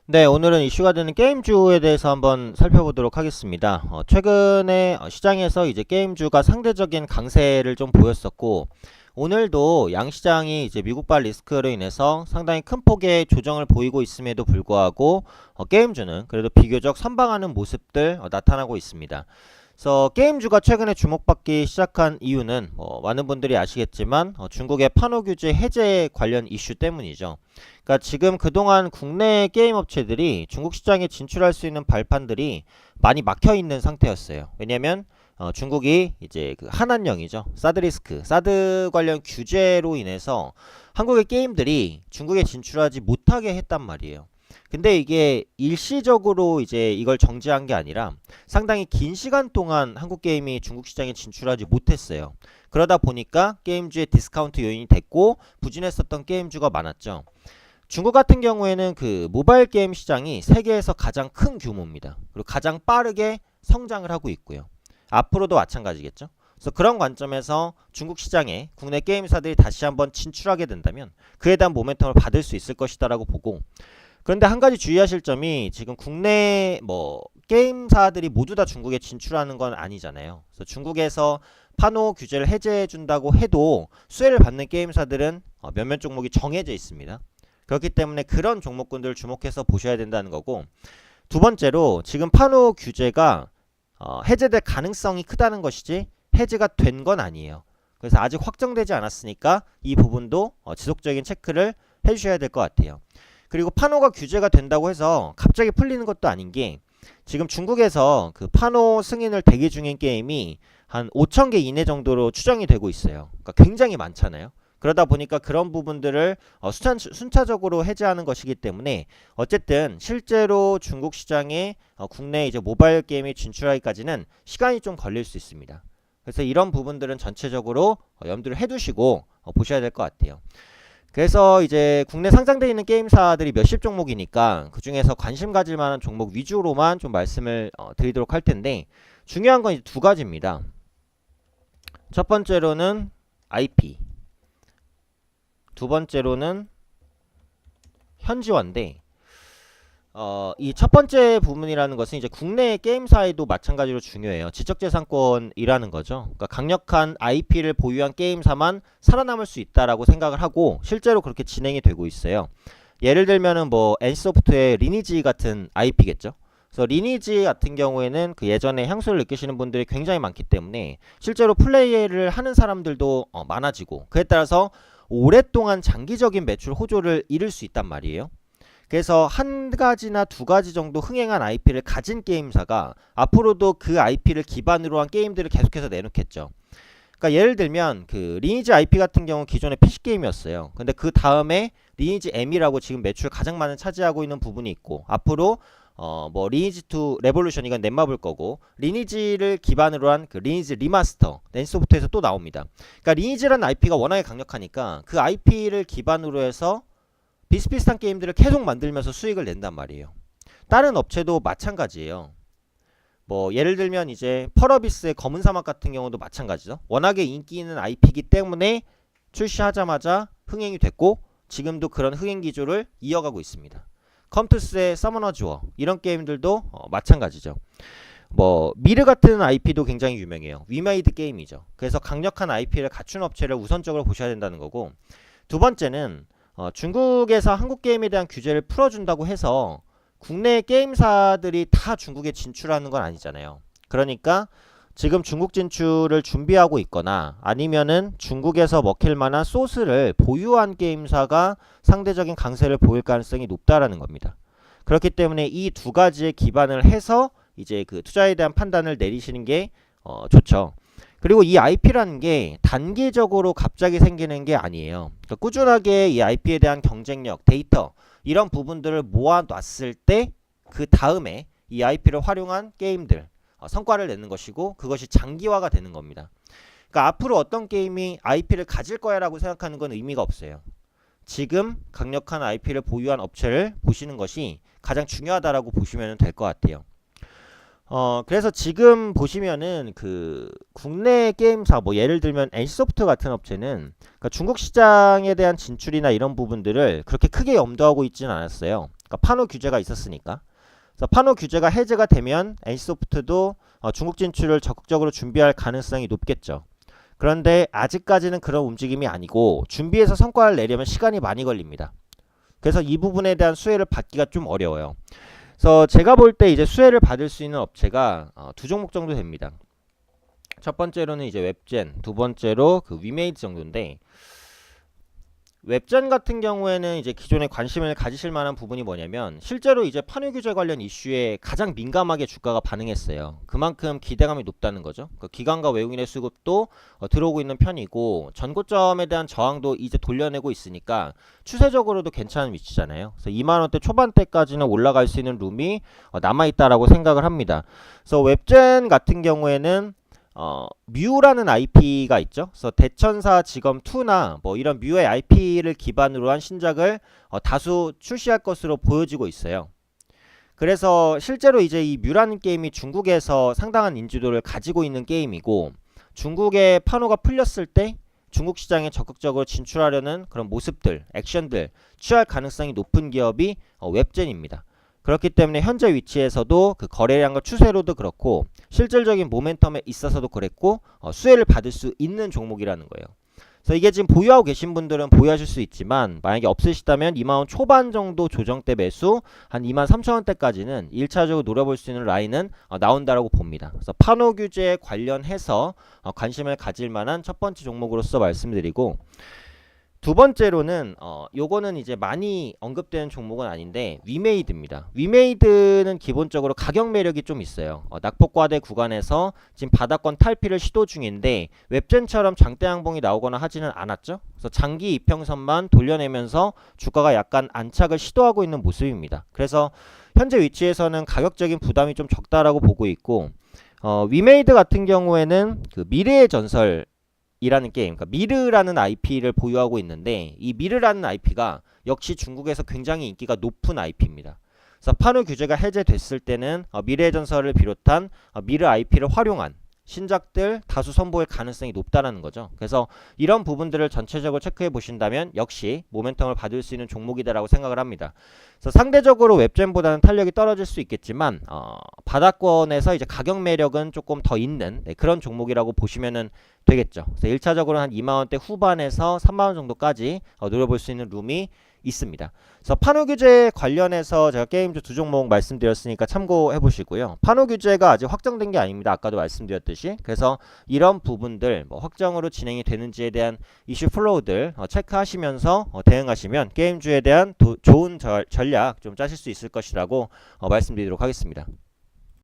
네, 오늘은 이슈가 되는 게임주에 대해서 한번 살펴보도록 하겠습니다. 최근에 시장에서 이제 게임주가 상대적인 강세를 좀 보였었고, 오늘도 양시장이 이제 미국발 리스크로 인해서 상당히 큰 폭의 조정을 보이고 있음에도 불구하고 게임주는 그래도 비교적 선방하는 모습들 나타나고 있습니다. 그래서 게임주가 최근에 주목받기 시작한 이유는 많은 분들이 아시겠지만 중국의 판호 규제 해제 관련 이슈 때문이죠. 그러니까 지금 그동안 국내 게임 업체들이 중국 시장에 진출할 수 있는 발판들이 많이 막혀 있는 상태였어요. 왜냐면 중국이 이제 그 한한령이죠. 사드 리스크, 사드 관련 규제로 인해서 한국의 게임들이 중국에 진출하지 못하게 했단 말이에요. 근데 이게 일시적으로 이제 이걸 정지한 게 아니라 상당히 긴 시간 동안 한국 게임이 중국 시장에 진출하지 못했어요. 그러다 보니까 게임주의 디스카운트 요인이 됐고 부진했었던 게임주가 많았죠. 중국 같은 경우에는 그 모바일 게임 시장이 세계에서 가장 큰 규모입니다. 그리고 가장 빠르게 성장을 하고 있고요. 앞으로도 마찬가지겠죠. 그래서 그런 관점에서 중국 시장에 국내 게임사들이 다시 한번 진출하게 된다면 그에 대한 모멘텀을 받을 수 있을 것이다라고 보고, 그런데 한 가지 주의하실 점이 지금 국내 게임사들이 모두 다 중국에 진출하는 건 아니잖아요. 그래서 중국에서 판호 규제를 해제해 준다고 해도 수혜를 받는 게임사들은 몇몇 종목이 정해져 있습니다. 그렇기 때문에 그런 종목군들을 주목해서 보셔야 된다는 거고, 두 번째로 지금 판호 규제가 해제될 가능성이 크다는 것이지 해제가 된 건 아니에요. 그래서 아직 확정되지 않았으니까 이 부분도 지속적인 체크를 해주셔야 될 것 같아요. 그리고 판호가 규제가 된다고 해서 갑자기 풀리는 것도 아닌 게, 지금 중국에서 그 판호 승인을 대기 중인 게임이 한 5,000개 이내 정도로 추정이 되고 있어요. 그러니까 굉장히 많잖아요. 그러다 보니까 그런 부분들을 순차적으로 해제하는 것이기 때문에 어쨌든 실제로 중국 시장에 국내 이제 모바일 게임이 진출하기까지는 시간이 좀 걸릴 수 있습니다. 그래서 이런 부분들은 전체적으로 염두를 해두시고 보셔야 될 것 같아요. 그래서 이제 국내 상장되어 있는 게임사들이 몇십 종목이니까 그 중에서 관심 가질 만한 종목 위주로만 좀 말씀을 드리도록 할 텐데, 중요한 건 이제 두 가지입니다. 첫 번째로는 IP, 두 번째로는 현지화인데, 이 첫 번째 부분이라는 것은 이제 국내 게임사에도 마찬가지로 중요해요. 지적재산권이라는 거죠. 그러니까 강력한 IP를 보유한 게임사만 살아남을 수 있다라고 생각을 하고 실제로 그렇게 진행이 되고 있어요. 예를 들면은 NC소프트의 리니지 같은 IP겠죠. 그래서 리니지 같은 경우에는 그 예전에 향수를 느끼시는 분들이 굉장히 많기 때문에 실제로 플레이를 하는 사람들도 많아지고, 그에 따라서 오랫동안 장기적인 매출 호조를 이룰 수 있단 말이에요. 그래서 한 가지나 두 가지 정도 흥행한 IP를 가진 게임사가 앞으로도 그 IP를 기반으로 한 게임들을 계속해서 내놓겠죠. 그러니까 예를 들면 그 리니지 IP 같은 경우 기존의 PC 게임이었어요. 근데 그 다음에 리니지 M이라고 지금 매출 가장 많은 차지하고 있는 부분이 있고, 앞으로 리니지 2 레볼루션, 이건 넷마블 거고, 리니지를 기반으로 한 그 리니지 리마스터 낸소프트에서 또 나옵니다. 그러니까 리니지라는 IP가 워낙에 강력하니까 그 IP를 기반으로 해서 비슷비슷한 게임들을 계속 만들면서 수익을 낸단 말이에요. 다른 업체도 마찬가지예요. 예를 들면 이제 펄어비스의 검은 사막 같은 경우도 마찬가지죠. 워낙에 인기 있는 IP이기 때문에 출시하자마자 흥행이 됐고 지금도 그런 흥행 기조를 이어가고 있습니다. 컴투스의 서머너즈 워, 이런 게임들도 마찬가지죠. 미르 같은 IP도 굉장히 유명해요. 위메이드 게임이죠. 그래서 강력한 IP를 갖춘 업체를 우선적으로 보셔야 된다는 거고, 두 번째는 중국에서 한국 게임에 대한 규제를 풀어준다고 해서 국내 게임사들이 다 중국에 진출하는 건 아니잖아요. 그러니까 지금 중국 진출을 준비하고 있거나 아니면은 중국에서 먹힐 만한 소스를 보유한 게임사가 상대적인 강세를 보일 가능성이 높다라는 겁니다. 그렇기 때문에 이 두 가지에 기반을 해서 이제 그 투자에 대한 판단을 내리시는 게 좋죠. 그리고 이 IP라는 게 단기적으로 갑자기 생기는 게 아니에요. 그러니까 꾸준하게 이 IP에 대한 경쟁력, 데이터, 이런 부분들을 모아놨을 때 그 다음에 이 IP를 활용한 게임들 성과를 내는 것이고, 그것이 장기화가 되는 겁니다. 그러니까 앞으로 어떤 게임이 IP를 가질 거야 라고 생각하는 건 의미가 없어요. 지금 강력한 IP를 보유한 업체를 보시는 것이 가장 중요하다라고 보시면 될 것 같아요. 그래서 지금 보시면은 그 국내 게임사 뭐 예를 들면 NC소프트 같은 업체는 그러니까 중국 시장에 대한 진출이나 이런 부분들을 그렇게 크게 염두하고 있지는 않았어요. 그러니까 판호 규제가 있었으니까. 그래서 판호 규제가 해제가 되면 NC소프트도 중국 진출을 적극적으로 준비할 가능성이 높겠죠. 그런데 아직까지는 그런 움직임이 아니고 준비해서 성과를 내려면 시간이 많이 걸립니다. 그래서 이 부분에 대한 수혜를 받기가 좀 어려워요. 그래서 제가 볼 때 이제 수혜를 받을 수 있는 업체가 두 종목 정도 됩니다. 첫 번째로는 이제 웹젠, 두 번째로 그 위메이드 정도인데, 웹젠 같은 경우에는 이제 기존에 관심을 가지실 만한 부분이 뭐냐면 실제로 이제 판호 규제 관련 이슈에 가장 민감하게 주가가 반응했어요. 그만큼 기대감이 높다는 거죠. 그 기관과 외국인의 수급도 들어오고 있는 편이고 전고점에 대한 저항도 이제 돌려내고 있으니까 추세적으로도 괜찮은 위치잖아요. 그래서 2만원대 초반대까지는 올라갈 수 있는 룸이 남아있다라고 생각을 합니다. 그래서 웹젠 같은 경우에는 뮤라는 IP가 있죠. 그래서 대천사 지검 2나 뭐 이런 뮤의 IP를 기반으로 한 신작을 다수 출시할 것으로 보여지고 있어요. 그래서 실제로 이제 이 뮤라는 게임이 중국에서 상당한 인지도를 가지고 있는 게임이고 중국의 판호가 풀렸을 때 중국 시장에 적극적으로 진출하려는 그런 모습들, 액션들 취할 가능성이 높은 기업이 웹젠입니다. 그렇기 때문에 현재 위치에서도 그 거래량과 추세로도 그렇고 실질적인 모멘텀에 있어서도 그랬고 수혜를 받을 수 있는 종목이라는 거예요. 그래서 이게 지금 보유하고 계신 분들은 보유하실 수 있지만 만약에 없으시다면 2만원 초반 정도 조정대 매수 한 23,000원대까지는 1차적으로 노려볼 수 있는 라인은 나온다라고 봅니다. 그래서 판호 규제에 관련해서 관심을 가질 만한 첫 번째 종목으로서 말씀드리고, 두 번째로는 요거는 이제 많이 언급되는 종목은 아닌데 위메이드입니다. 위메이드는 기본적으로 가격 매력이 좀 있어요. 낙폭과대 구간에서 지금 바닥권 탈피를 시도 중인데 웹젠처럼 장대 양봉이 나오거나 하지는 않았죠. 그래서 장기 이평선만 돌려내면서 주가가 약간 안착을 시도하고 있는 모습입니다. 그래서 현재 위치에서는 가격적인 부담이 좀 적다라고 보고 있고, 위메이드 같은 경우에는 그 미래의 전설 이라는 게임, 그러니까 미르라는 IP를 보유하고 있는데 이 미르라는 IP가 역시 중국에서 굉장히 인기가 높은 IP입니다. 그래서 판호 규제가 해제됐을 때는 미래의 전설을 비롯한 미르 IP를 활용한 신작들 다수 선보일 가능성이 높다라는 거죠. 그래서 이런 부분들을 전체적으로 체크해 보신다면 역시 모멘텀을 받을 수 있는 종목이다라고 생각을 합니다. 그래서 상대적으로 웹젠보다는 탄력이 떨어질 수 있겠지만 바닥권에서 이제 가격 매력은 조금 더 있는 그런 종목이라고 보시면은 되겠죠. 그래서 1차적으로 한 2만원대 후반에서 3만원 정도까지 노려볼 수 있는 룸이 있습니다. 그래서 판호 규제 관련해서 제가 게임주 두 종목 말씀드렸으니까 참고해 보시고요. 판호 규제가 아직 확정된 게 아닙니다. 아까도 말씀드렸듯이. 그래서 이런 부분들 확정으로 진행이 되는지에 대한 이슈 플로우들 체크하시면서 대응하시면 게임주에 대한 좋은 전략 좀 짜실 수 있을 것이라고 말씀드리도록 하겠습니다.